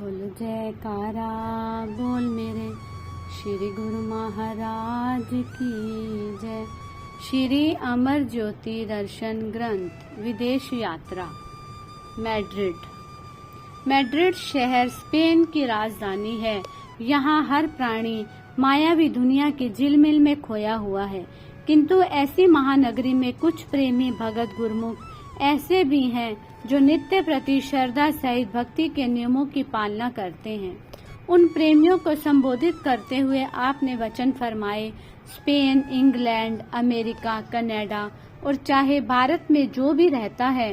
बोल जयकारा बोल मेरे श्री गुरु महाराज की जय। श्री अमर ज्योति दर्शन ग्रंथ विदेश यात्रा। मैड्रिड शहर स्पेन की राजधानी है। यहाँ हर प्राणी मायावी दुनिया की झिलमिल में खोया हुआ है, किंतु ऐसी महानगरी में कुछ प्रेमी भगत गुरमुख ऐसे भी हैं जो नित्य प्रति श्रद्धा सहित भक्ति के नियमों की पालना करते हैं। उन प्रेमियों को संबोधित करते हुए आपने वचन फरमाए, स्पेन, इंग्लैंड, अमेरिका, कनाडा और चाहे भारत में जो भी रहता है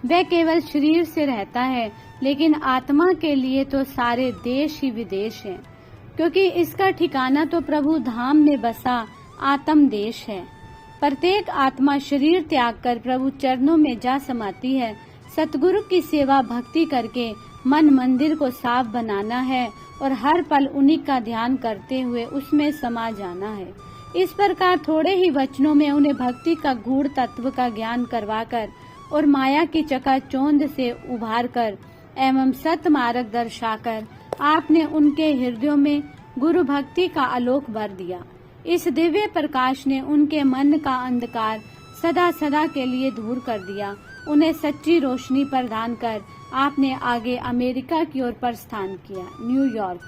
वह केवल शरीर से रहता है, लेकिन आत्मा के लिए तो सारे देश ही विदेश हैं, क्योंकि इसका ठिकाना तो प्रभु धाम में बसा आत्म देश है। प्रत्येक आत्मा शरीर त्याग कर प्रभु चरणों में जा समाती है। सतगुरु की सेवा भक्ति करके मन मंदिर को साफ बनाना है और हर पल उन्हीं का ध्यान करते हुए उसमें समा जाना है। इस प्रकार थोड़े ही वचनों में उन्हें भक्ति का गूढ़ तत्व का ज्ञान करवाकर और माया की चकाचौंध से उभार कर एवं सत मार्ग दर्शाकर आपने उनके हृदयों में गुरु भक्ति का आलोक भर दिया। इस दिव्य प्रकाश ने उनके मन का अंधकार सदा सदा के लिए दूर कर दिया। उन्हें सच्ची रोशनी प्रदान कर आपने आगे अमेरिका की ओर प्रस्थान किया। न्यूयॉर्क।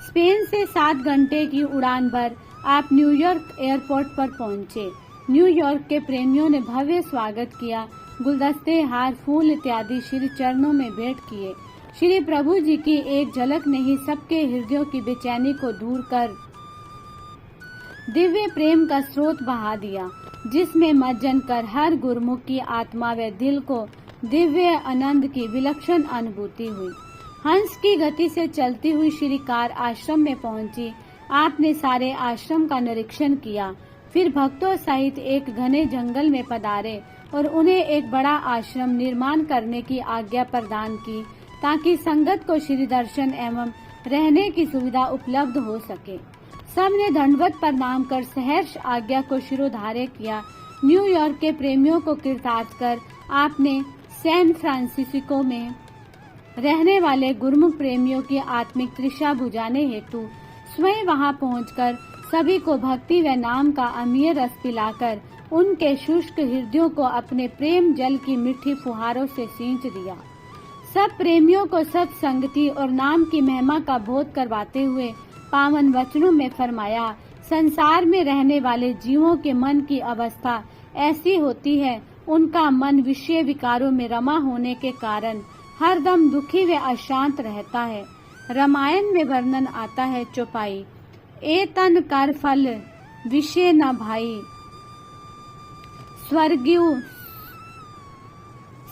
स्पेन से 7 घंटे की उड़ान भर आप न्यूयॉर्क एयरपोर्ट पर पहुंचे। न्यूयॉर्क के प्रेमियों ने भव्य स्वागत किया। गुलदस्ते, हार, फूल इत्यादि श्री चरणों में भेंट किए। श्री प्रभु जी की एक झलक ने ही सबके हृदयों की बेचैनी को दूर कर दिव्य प्रेम का स्रोत बहा दिया, जिसमें मज्जन कर हर गुरमुख की आत्मा व दिल को दिव्य आनंद की विलक्षण अनुभूति हुई। हंस की गति से चलती हुई श्री कार आश्रम में पहुंची। आपने सारे आश्रम का निरीक्षण किया, फिर भक्तों सहित एक घने जंगल में पधारे और उन्हें एक बड़ा आश्रम निर्माण करने की आज्ञा प्रदान की, ताकि संगत को श्री दर्शन एवं रहने की सुविधा उपलब्ध हो सके। सबने दंडवत प्रणाम कर सहर्ष आज्ञा को शिरोधार्य किया। न्यूयॉर्क के प्रेमियों को कृतार्थ कर आपने सैन फ्रांसिस्को में रहने वाले गुरमुख प्रेमियों की आत्मिक तृषा बुझाने हेतु स्वयं वहां पहुंचकर सभी को भक्ति व नाम का अमीय रस पिलाकर उनके शुष्क हृदयों को अपने प्रेम जल की मीठी फुहारों से सींच दिया। सब प्रेमियों को सत्संगति और नाम की महिमा का बोध करवाते हुए पावन वचनों में फरमाया, संसार में रहने वाले जीवों के मन की अवस्था ऐसी होती है, उनका मन विषय विकारों में रमा होने के कारण हरदम दुखी व अशांत रहता है। रामायण में वर्णन आता है, चौपाई, ए तन कर फल विषय न भाई, स्वर्गीय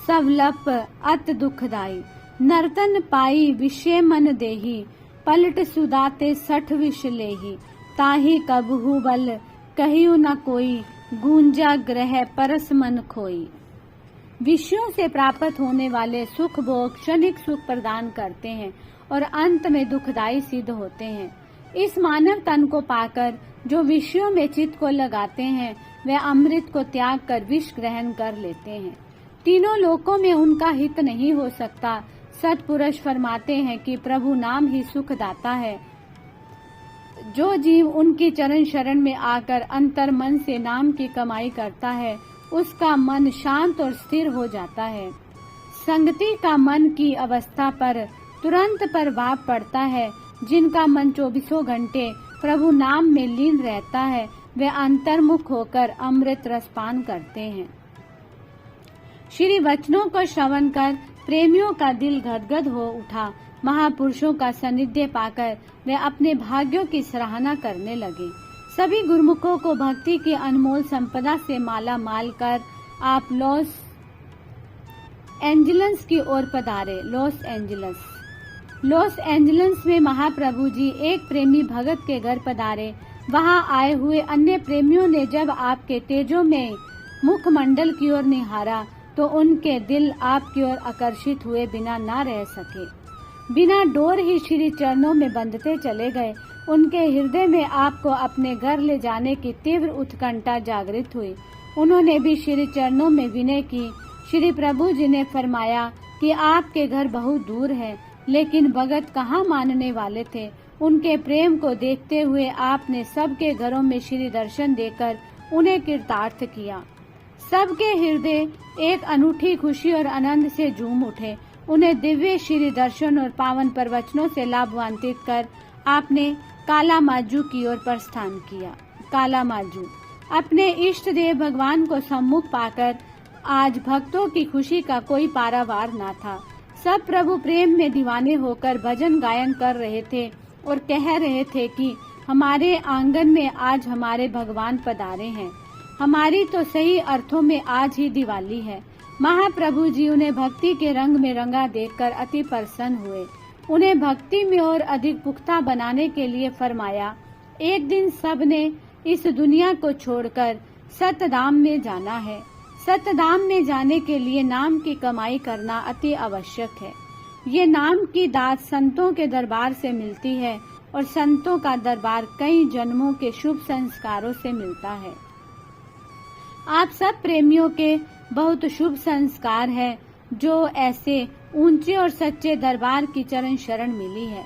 सवलप अत दुखदाई, नर्तन पाई विषय मन देही, पलट सुदाते 60 विष लेही, ताही कबहु बल कहियो न कोई, गूंजा ग्रह परस मन खोई। विषयों से प्राप्त होने वाले सुख भोग क्षणिक सुख प्रदान करते हैं और अंत में दुखदायी सिद्ध होते हैं। इस मानव तन को पाकर जो विषयों में चित्त को लगाते हैं वे अमृत को त्याग कर विष ग्रहण कर लेते हैं। तीनों लोकों में उनका हित नहीं हो सकता। सतपुरुष फरमाते हैं कि प्रभु नाम ही सुख दाता है। जो जीव उनकी चरण शरण में आकर अंतर मन से नाम की कमाई करता है, उसका मन शांत और स्थिर हो जाता है। संगति का मन की अवस्था पर तुरंत प्रभाव पड़ता है। जिनका मन 24 घंटे प्रभु नाम में लीन रहता है, वे अंतर्मुख होकर अमृत रसपान करते हैं। श्री वचनों को श्रवण कर प्रेमियों का दिल गदगद हो उठा। महापुरुषों का सानिध्य पाकर वे अपने भाग्यों की सराहना करने लगे। सभी गुरुमुखों को भक्ति की अनमोल संपदा से माला माल कर आप लॉस एंजल्स की ओर पधारे। लॉस एंजल्स में महाप्रभु जी एक प्रेमी भगत के घर पधारे। वहां आए हुए अन्य प्रेमियों ने जब आपके तेजों में मुखमंडल की ओर निहारा तो उनके दिल आपकी ओर आकर्षित हुए बिना न रह सके। बिना डोर ही श्री चरणों में बंधते चले गए। उनके हृदय में आपको अपने घर ले जाने की तीव्र उत्कंठा जागृत हुई। उन्होंने भी श्री चरणों में विनय की। श्री प्रभु जी ने फरमाया, कि आपके घर बहुत दूर है, लेकिन भगत कहाँ मानने वाले थे। उनके प्रेम को देखते हुए आपने सबके घरों में श्री दर्शन देकर उन्हें कृतार्थ किया। सबके हृदय एक अनूठी खुशी और आनंद से झूम उठे। उन्हें दिव्य श्री दर्शन और पावन प्रवचनों से लाभान्वित कर आपने कालामाजू की ओर प्रस्थान किया। कालामाजू अपने इष्ट देव भगवान को सम्मुख पाकर आज भक्तों की खुशी का कोई पारावार न था। सब प्रभु प्रेम में दीवाने होकर भजन गायन कर रहे थे और कह रहे थे कि हमारे आंगन में आज हमारे भगवान पधारे हैं। हमारी तो सही अर्थों में आज ही दिवाली है। महाप्रभु जी उन्हें भक्ति के रंग में रंगा देखकर अति प्रसन्न हुए। उन्हें भक्ति में और अधिक पुख्ता बनाने के लिए फरमाया, एक दिन सब ने इस दुनिया को छोड़कर सतधाम में जाना है। सतधाम में जाने के लिए नाम की कमाई करना अति आवश्यक है। ये नाम की दात संतों के दरबार से मिलती है और संतों का दरबार कई जन्मों के शुभ संस्कारों से मिलता है। आप सब प्रेमियों के बहुत शुभ संस्कार है जो ऐसे ऊंचे और सच्चे दरबार की चरण शरण मिली है।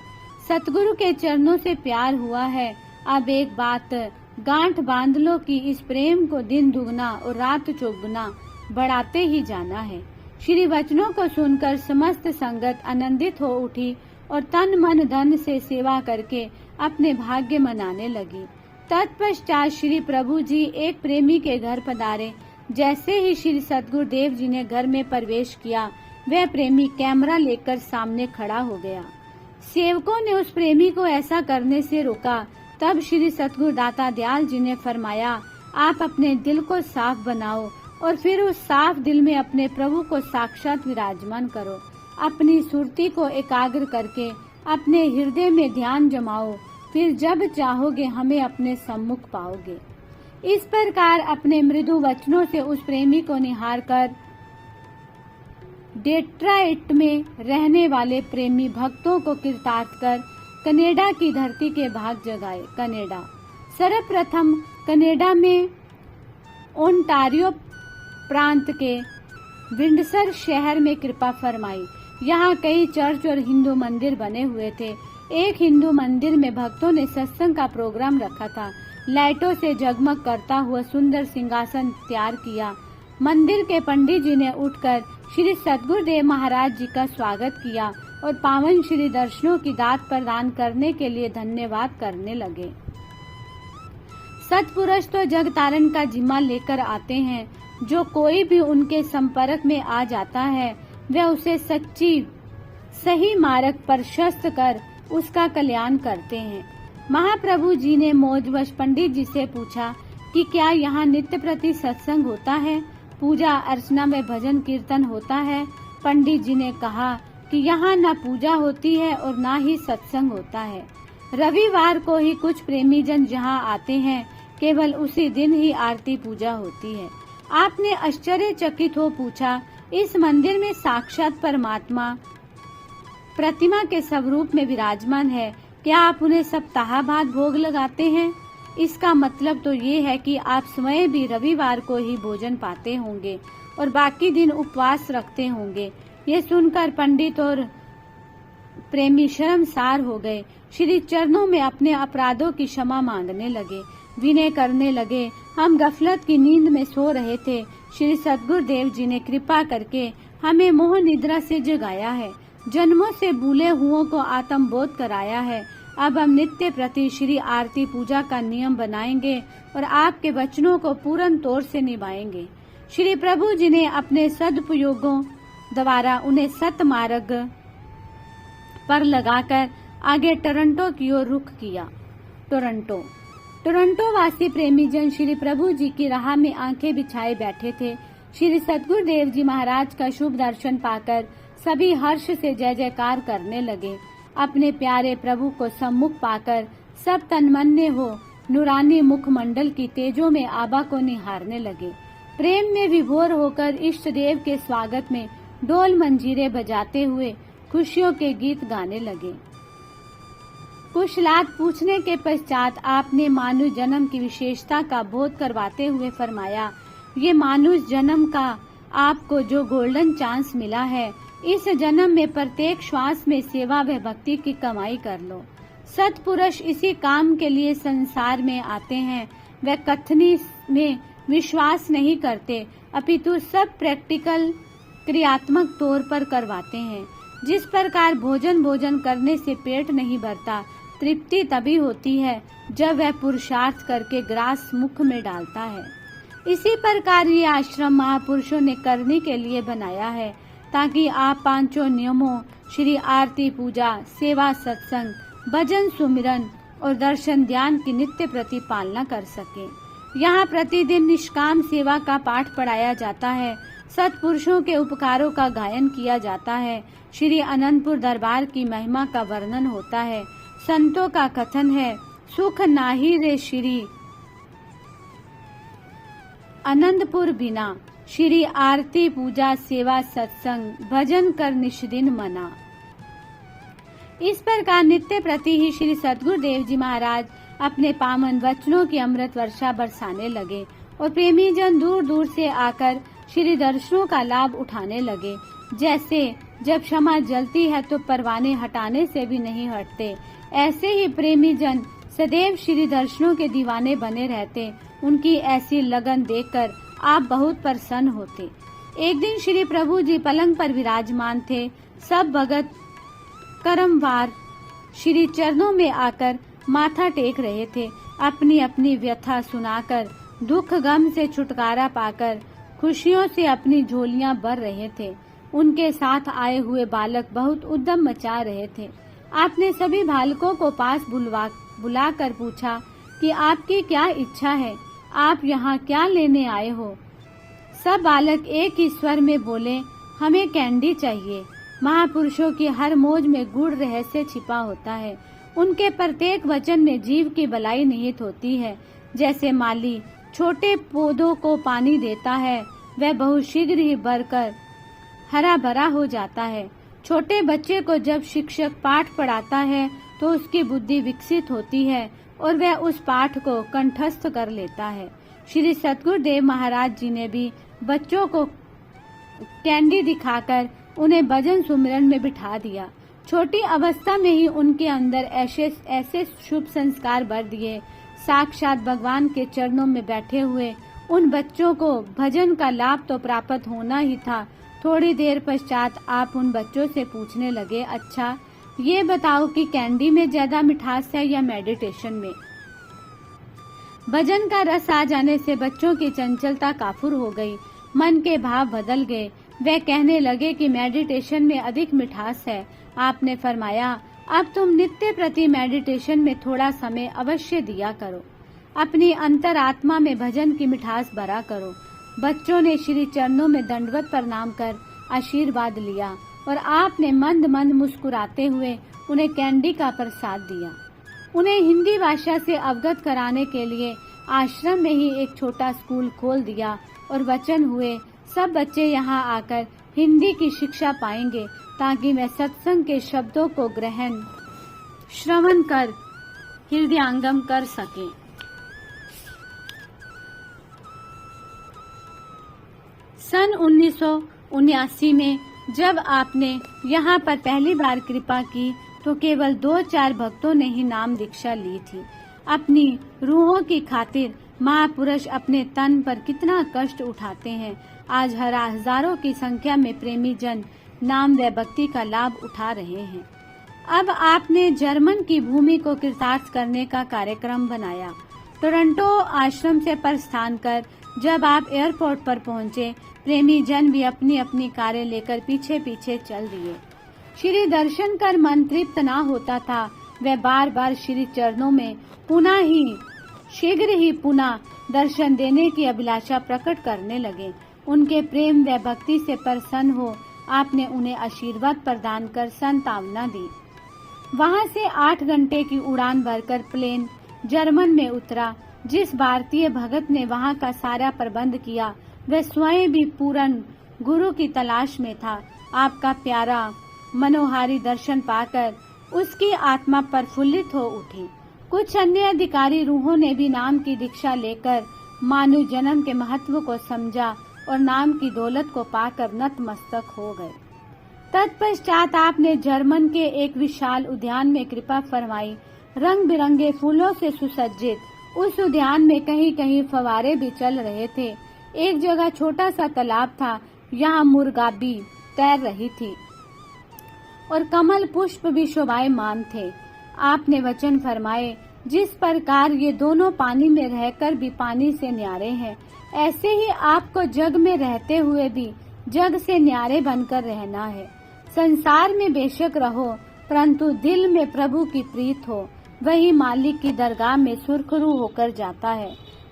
सतगुरु के चरणों से प्यार हुआ है। अब एक बात गांठ बांध लो कि इस प्रेम को दिन दुगना और रात चौगुना बढ़ाते ही जाना है। श्री वचनों को सुनकर समस्त संगत आनंदित हो उठी और तन मन धन से सेवा करके अपने भाग्य मनाने लगी। तत्पश्चात श्री प्रभु जी एक प्रेमी के घर पधारे। जैसे ही श्री सतगुरुदेव जी ने घर में प्रवेश किया, वह प्रेमी कैमरा लेकर सामने खड़ा हो गया। सेवकों ने उस प्रेमी को ऐसा करने से रोका। तब श्री सतगुरु दाता दयाल जी ने फरमाया, आप अपने दिल को साफ बनाओ और फिर उस साफ दिल में अपने प्रभु को साक्षात विराजमान करो। अपनी सुरती को एकाग्र करके अपने हृदय में ध्यान जमाओ, फिर जब चाहोगे हमें अपने सम्मुख पाओगे। इस प्रकार अपने मृदु वचनों से उस प्रेमी को निहार कर डेट्राइट में रहने वाले प्रेमी भक्तों को कृतार्थ कर कनाडा की धरती के भाग जगाए। कनाडा सर्वप्रथम कनाडा में ओंटारियो प्रांत के विंडसर शहर में कृपा फरमाई। यहाँ कई चर्च और हिंदू मंदिर बने हुए थे। एक हिंदू मंदिर में भक्तों ने सत्संग का प्रोग्राम रखा था। लाइटों से जगमग करता हुआ सुंदर सिंहासन तैयार किया। मंदिर के पंडित जी ने उठकर श्री सतगुरुदेव महाराज जी का स्वागत किया और पावन श्री दर्शनों की दात प्रदान करने के लिए धन्यवाद करने लगे। सत्पुरुष तो जग तारण का जिम्मा लेकर आते हैं। जो कोई भी उनके संपर्क में आ जाता है, वह उसे सही मार्ग प्रशस्त कर उसका कल्याण करते हैं। महाप्रभु जी ने मौजवश पंडित जी से पूछा कि क्या यहाँ नित्य प्रति सत्संग होता है, पूजा अर्चना में भजन कीर्तन होता है। पंडित जी ने कहा कि यहाँ न पूजा होती है और न ही सत्संग होता है। रविवार को ही कुछ प्रेमी जन जहाँ आते हैं, केवल उसी दिन ही आरती पूजा होती है। आपने आश्चर्यचकित हो पूछा, इस मंदिर में साक्षात परमात्मा प्रतिमा के स्वरूप में विराजमान है, क्या आप उन्हें सप्ताह बाद भोग लगाते हैं? इसका मतलब तो ये है कि आप स्वयं भी रविवार को ही भोजन पाते होंगे और बाकी दिन उपवास रखते होंगे। ये सुनकर पंडित और प्रेमी शर्मसार हो गए। श्री चरणों में अपने अपराधों की क्षमा मांगने लगे, विनय करने लगे। हम गफलत की नींद में सो रहे थे। श्री सतगुरुदेव जी ने कृपा करके हमें मोह निद्रा से जगाया है, जन्मों से भूले हुओं को आत्मबोध कराया है। अब हम नित्य प्रति श्री आरती पूजा का नियम बनाएंगे और आपके वचनों को पूर्ण तौर से निभाएंगे। श्री प्रभु जी ने अपने सदुपयोगों द्वारा उन्हें सत मार्ग पर लगाकर आगे टोरंटो की ओर रुख किया। टोरंटो वासी प्रेमी जन श्री प्रभु जी की राह में आंखें बिछाए बैठे थे। श्री सतगुरुदेव जी महाराज का शुभ दर्शन पाकर सभी हर्ष से जय जयकार करने लगे। अपने प्यारे प्रभु को सम्मुख पाकर सब तन्मन्य हो नूरानी मुखमंडल की तेजों में आबा को निहारने लगे। प्रेम में विभोर होकर इष्ट देव के स्वागत में डोल मंजीरे बजाते हुए खुशियों के गीत गाने लगे। कुशलात पूछने के पश्चात आपने मानुष जन्म की विशेषता का बोध करवाते हुए फरमाया, ये मानुष जन्म का आपको जो गोल्डन चांस मिला है, इस जन्म में प्रत्येक श्वास में सेवा व भक्ति की कमाई कर लो। सत्पुरुष इसी काम के लिए संसार में आते हैं। वे कथनी में विश्वास नहीं करते, अपितु सब प्रैक्टिकल क्रियात्मक तौर पर करवाते हैं। जिस प्रकार भोजन करने से पेट नहीं भरता, तृप्ति तभी होती है जब वह पुरुषार्थ करके ग्रास मुख में डालता है। इसी प्रकार ये आश्रम महापुरुषों ने करने के लिए बनाया है, ताकि आप पांचों नियमों श्री आरती, पूजा, सेवा, सत्संग, भजन, सुमिरन और दर्शन ध्यान की नित्य प्रति पालना कर सके। यहाँ प्रतिदिन निष्काम सेवा का पाठ पढ़ाया जाता है, सत्पुरुषों के उपकारों का गायन किया जाता है, श्री अनंतपुर दरबार की महिमा का वर्णन होता है। संतों का कथन है, सुख नाही रे श्री अनंतपुर बिना, श्री आरती, पूजा, सेवा, सत्संग, भजन कर निष्दिन मना। इस प्रकार नित्य प्रति ही श्री सद्गुरुदेव जी महाराज अपने पावन वचनों की अमृत वर्षा बरसाने लगे और प्रेमी जन दूर दूर से आकर श्री दर्शनों का लाभ उठाने लगे। जैसे जब क्षमा जलती है तो परवाने हटाने से भी नहीं हटते, ऐसे ही प्रेमी जन सदैव श्री दर्शनों के दीवाने बने रहते। उनकी ऐसी लगन देखकर आप बहुत प्रसन्न होते। एक दिन श्री प्रभु जी पलंग पर विराजमान थे। सब भगत करमवार श्री चरणों में आकर माथा टेक रहे थे। अपनी अपनी व्यथा सुनाकर, दुख गम से छुटकारा पाकर खुशियों से अपनी झोलियां भर रहे थे। उनके साथ आए हुए बालक बहुत उद्यम मचा रहे थे। आपने सभी बालकों को पास बुलाकर पूछा कि आपकी क्या इच्छा है, आप यहाँ क्या लेने आए हो। सब बालक एक ही स्वर में बोले, हमें कैंडी चाहिए। महापुरुषों की हर मौज में गूढ़ रहस्य छिपा होता है। उनके प्रत्येक वचन में जीव की भलाई निहित होती है। जैसे माली छोटे पौधों को पानी देता है, वह बहुत शीघ्र ही बढ़कर हरा भरा हो जाता है। छोटे बच्चे को जब शिक्षक पाठ पढ़ाता है तो उसकी बुद्धि विकसित होती है और वह उस पाठ को कंठस्थ कर लेता है। श्री सद्गुरुदेव महाराज जी ने भी बच्चों को कैंडी दिखाकर उन्हें भजन सुमिरन में बिठा दिया। छोटी अवस्था में ही उनके अंदर ऐसे शुभ संस्कार भर दिए। साक्षात भगवान के चरणों में बैठे हुए उन बच्चों को भजन का लाभ तो प्राप्त होना ही था। थोड़ी देर पश्चात आप उन बच्चों से पूछने लगे, अच्छा ये बताओ कि कैंडी में ज्यादा मिठास है या मेडिटेशन में। भजन का रस आ जाने से बच्चों की चंचलता काफूर हो गई, मन के भाव बदल गए। वे कहने लगे कि मेडिटेशन में अधिक मिठास है। आपने फरमाया, अब तुम नित्य प्रति मेडिटेशन में थोड़ा समय अवश्य दिया करो, अपनी अंतरात्मा में भजन की मिठास भरा करो। बच्चों ने श्री चरणों में दंडवत प्रणाम कर आशीर्वाद लिया और आपने मंद मंद मुस्कुराते हुए उन्हें कैंडी का प्रसाद दिया। उन्हें हिंदी भाषा से अवगत कराने के लिए आश्रम में ही एक छोटा स्कूल खोल दिया और वचन हुए, सब बच्चे यहाँ आकर हिंदी की शिक्षा पाएंगे ताकि वे सत्संग के शब्दों को ग्रहण श्रवण कर हृदयांगम कर सके। सन 1979 में जब आपने यहाँ पर पहली बार कृपा की तो केवल 2-4 भक्तों ने ही नाम दीक्षा ली थी। अपनी रूहों की खातिर महापुरुष अपने तन पर कितना कष्ट उठाते हैं। आज हजारों की संख्या में प्रेमी जन नाम व भक्ति का लाभ उठा रहे हैं। अब आपने जर्मन की भूमि को कृतार्थ करने का कार्यक्रम बनाया। टोरंटो आश्रम से प्रस्थान कर जब आप एयरपोर्ट पर पहुंचे, प्रेमी जन भी अपनी अपनी कारें लेकर पीछे पीछे चल दिए। श्री दर्शन कर मन तृप्त न होता था। वे बार बार श्री चरणों में शीघ्र ही पुनः दर्शन देने की अभिलाषा प्रकट करने लगे। उनके प्रेम व भक्ति से प्रसन्न हो आपने उन्हें आशीर्वाद प्रदान कर सांत्वना दी। वहां से 8 घंटे की उड़ान भरकर प्लेन जर्मन में उतरा। जिस भारतीय भगत ने वहां का सारा प्रबंध किया वह स्वयं भी पूर्ण गुरु की तलाश में था। आपका प्यारा मनोहारी दर्शन पाकर उसकी आत्मा प्रफुल्लित हो उठी। कुछ अन्य अधिकारी रूहों ने भी नाम की दीक्षा लेकर मानव जन्म के महत्व को समझा और नाम की दौलत को पाकर नतमस्तक हो गए। तत्पश्चात आपने जर्मन के एक विशाल उद्यान में कृपा फरमाई। रंग बिरंगे फूलों से सुसज्जित उस उद्यान में कहीं कहीं फव्वारे भी चल रहे थे। एक जगह छोटा सा तालाब था, यहाँ मुर्गाबी तैर रही थी और कमल पुष्प भी शोभायमान थे। आपने वचन फरमाए, जिस प्रकार ये दोनों पानी में रहकर भी पानी से न्यारे हैं, ऐसे ही आपको जग में रहते हुए भी जग से न्यारे बनकर रहना है। संसार में बेशक रहो, परंतु दिल में प्रभु की प्रीत हो, वही मालिक की दरगाह में सुरखरू होकर जाता है।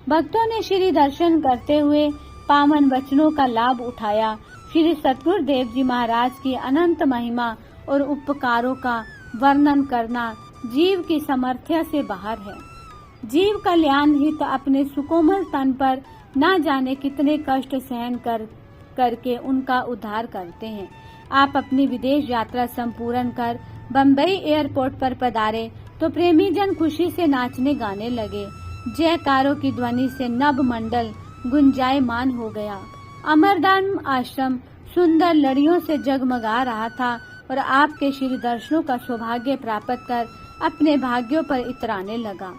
भक्तों ने श्री दर्शन करते हुए पावन वचनों का लाभ उठाया। श्री सतगुरुदेव जी महाराज की अनंत महिमा और उपकारों का वर्णन करना जीव की सामर्थ्य से बाहर है। जीव कल्याण हित अपने सुकोमल तन पर न जाने कितने कष्ट सहन करके उनका उद्धार करते हैं। आप अपनी विदेश यात्रा संपूर्ण कर बम्बई एयरपोर्ट पर पधारे तो प्रेमी जन खुशी से नाचने गाने लगे। जयकारों की ध्वनि से नभ मंडल गुंजायमान हो गया। अमरधाम आश्रम सुंदर लड़ियों से जगमगा रहा था और आपके श्री दर्शनों का सौभाग्य प्राप्त कर अपने भाग्यों पर इतराने लगा।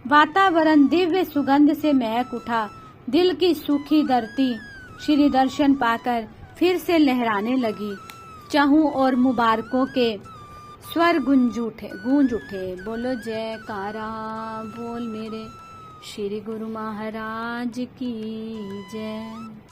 वातावरण दिव्य सुगंध से महक उठा। दिल की सूखी धरती श्री दर्शन पाकर फिर से लहराने लगी। चहु और मुबारकों के स्वर गूंज उठे। बोलो जयकारा बोल मेरे श्री गुरु महाराज की जय।